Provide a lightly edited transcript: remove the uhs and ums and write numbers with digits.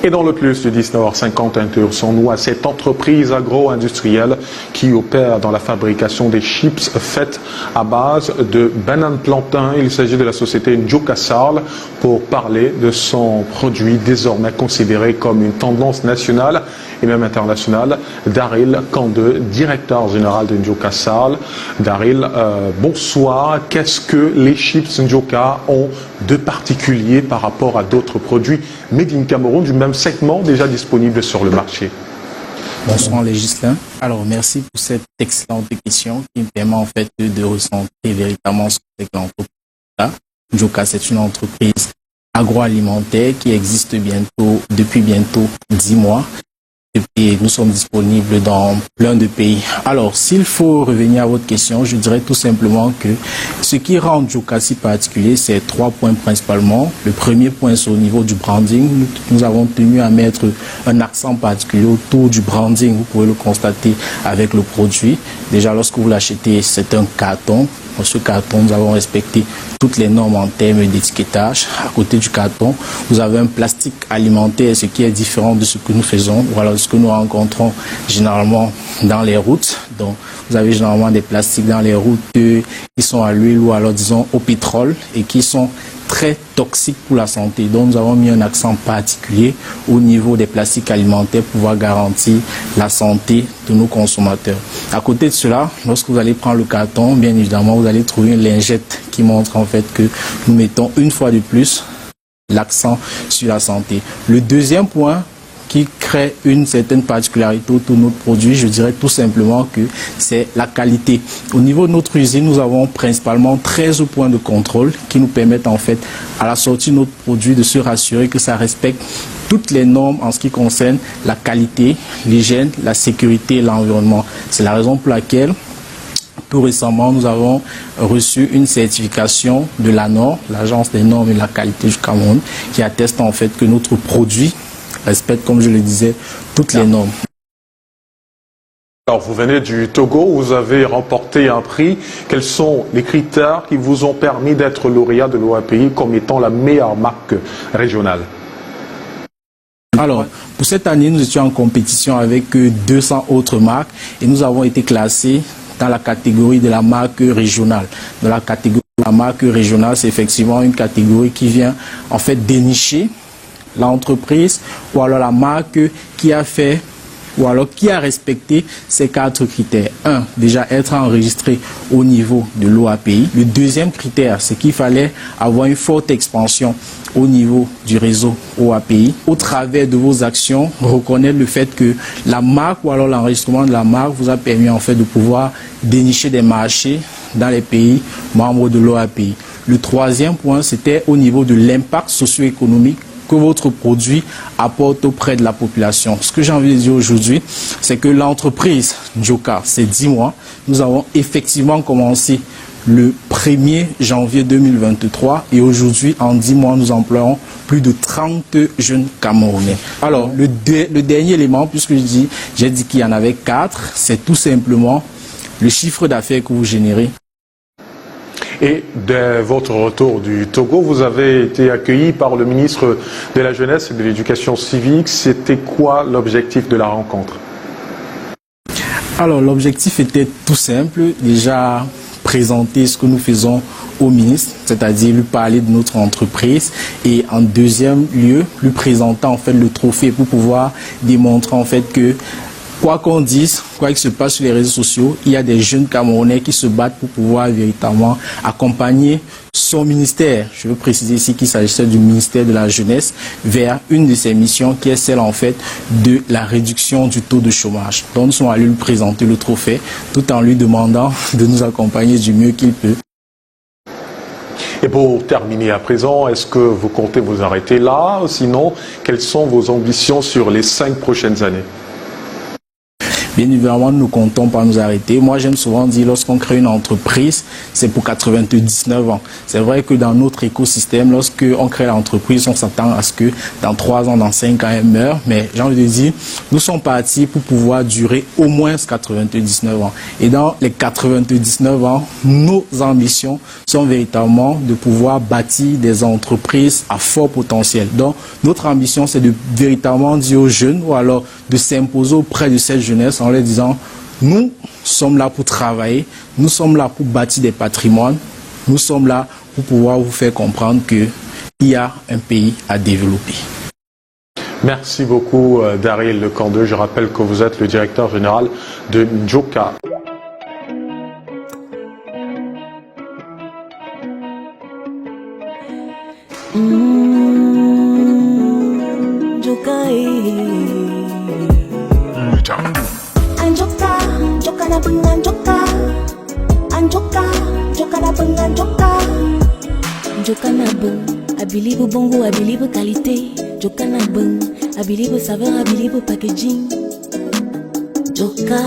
Et dans le plus du 19h50, intéressons-nous à cette entreprise agro-industrielle qui opère dans la fabrication des chips faites à base de bananes plantain. Il s'agit de la société Njoka Sarl pour parler de son produit désormais considéré comme une tendance nationale et même internationale. Daryl Kande, directeur général de Njoka Sarl. Daryl, bonsoir. Qu'est-ce que les chips Njoka ont de particulier par rapport à d'autres produits made in Cameroun du même segment déjà disponible sur le marché? Bonsoir les Gislain. Alors merci pour cette excellente question qui me permet en fait de ressentir véritablement ce que c'est l'entreprise. Njoka, c'est une entreprise agroalimentaire qui existe depuis bientôt 10 mois. Et nous sommes disponibles dans plein de pays. Alors, s'il faut revenir à votre question, je dirais tout simplement que ce qui rend Njoka si particulier, c'est 3 points principalement. Le premier point, c'est au niveau du branding. Nous avons tenu à mettre un accent particulier autour du branding. Vous pouvez le constater avec le produit. Déjà, lorsque vous l'achetez, c'est un carton. Dans ce carton, nous avons respecté toutes les normes en termes d'étiquetage. À côté du carton, vous avez un plastique alimentaire, ce qui est différent de ce que nous faisons. Voilà ce que nous rencontrons généralement dans les routes. Donc, vous avez généralement des plastiques dans les routes qui sont à l'huile ou alors, disons, au pétrole et qui sont très toxiques pour la santé. Donc, nous avons mis un accent particulier au niveau des plastiques alimentaires pour pouvoir garantir la santé de nos consommateurs. À côté de cela, lorsque vous allez prendre le carton, bien évidemment, vous allez trouver une lingette qui montre en fait que nous mettons une fois de plus l'accent sur la santé. Le deuxième point qui crée une certaine particularité autour de notre produit, je dirais tout simplement que c'est la qualité. Au niveau de notre usine, nous avons principalement 13 points de contrôle qui nous permettent en fait à la sortie de notre produit de se rassurer que ça respecte toutes les normes en ce qui concerne la qualité, l'hygiène, la sécurité et l'environnement. C'est la raison pour laquelle tout récemment, nous avons reçu une certification de l'ANOR, l'Agence des normes et de la qualité du Cameroun, qui atteste en fait que notre produit respecte, comme je le disais, toutes les normes. Alors, vous venez du Togo, vous avez remporté un prix. Quels sont les critères qui vous ont permis d'être lauréat de l'OAPI comme étant la meilleure marque régionale? Alors, pour cette année, nous étions en compétition avec 200 autres marques et nous avons été classés dans la catégorie de la marque régionale. Dans la catégorie de la marque régionale, c'est effectivement une catégorie qui vient en fait dénicher l'entreprise ou alors la marque qui a fait ou alors qui a respecté ces 4 critères. 1. Déjà être enregistré au niveau de l'OAPI. Le deuxième critère, c'est qu'il fallait avoir une forte expansion au niveau du réseau OAPI. Au travers de vos actions, reconnaître le fait que la marque ou alors l'enregistrement de la marque vous a permis en fait de pouvoir dénicher des marchés dans les pays membres de l'OAPI. Le troisième point, c'était au niveau de l'impact socio-économique que votre produit apporte auprès de la population. Ce que j'ai envie de dire aujourd'hui, c'est que l'entreprise Njoka, c'est 10 mois. Nous avons effectivement commencé le 1er janvier 2023 et aujourd'hui, en 10 mois, nous employons plus de 30 jeunes Camerounais. Alors, le dernier élément, puisque j'ai dit qu'il y en avait 4, c'est tout simplement le chiffre d'affaires que vous générez. Et dès votre retour du Togo, vous avez été accueilli par le ministre de la Jeunesse et de l'Éducation civique. C'était quoi l'objectif de la rencontre? Alors, l'objectif était tout simple. Déjà, présenter ce que nous faisons au ministre, c'est-à-dire lui parler de notre entreprise et en deuxième lieu, lui présenter en fait le trophée pour pouvoir démontrer en fait que quoi qu'on dise, quoi qu'il se passe sur les réseaux sociaux, il y a des jeunes Camerounais qui se battent pour pouvoir véritablement accompagner son ministère. Je veux préciser ici qu'il s'agissait du ministère de la Jeunesse vers une de ses missions qui est celle en fait de la réduction du taux de chômage. Donc nous sommes allés lui présenter le trophée tout en lui demandant de nous accompagner du mieux qu'il peut. Et pour terminer à présent, est-ce que vous comptez vous arrêter là? Sinon, quelles sont vos ambitions sur les 5 prochaines années? Bien évidemment, nous ne comptons pas nous arrêter. Moi, j'aime souvent dire, lorsqu'on crée une entreprise, c'est pour 99 ans. C'est vrai que dans notre écosystème, lorsqu'on crée l'entreprise, on s'attend à ce que dans 3 ans, dans 5 ans, elle meure. Mais j'ai envie de dire, nous sommes partis pour pouvoir durer au moins 99 ans. Et dans les 99 ans, nos ambitions sont véritablement de pouvoir bâtir des entreprises à fort potentiel. Donc, notre ambition, c'est de véritablement dire aux jeunes ou alors de s'imposer auprès de cette jeunesse en leur disant, nous sommes là pour travailler, nous sommes là pour bâtir des patrimoines, nous sommes là pour pouvoir vous faire comprendre qu'il y a un pays à développer. Merci beaucoup Daryl Lecandeux. Je rappelle que vous êtes le directeur général de Njoka. Njoka na beng Njoka na beng, I believe bongo, I believe qualité. Njoka na beng, I believe saveur, I believe packaging. Njoka,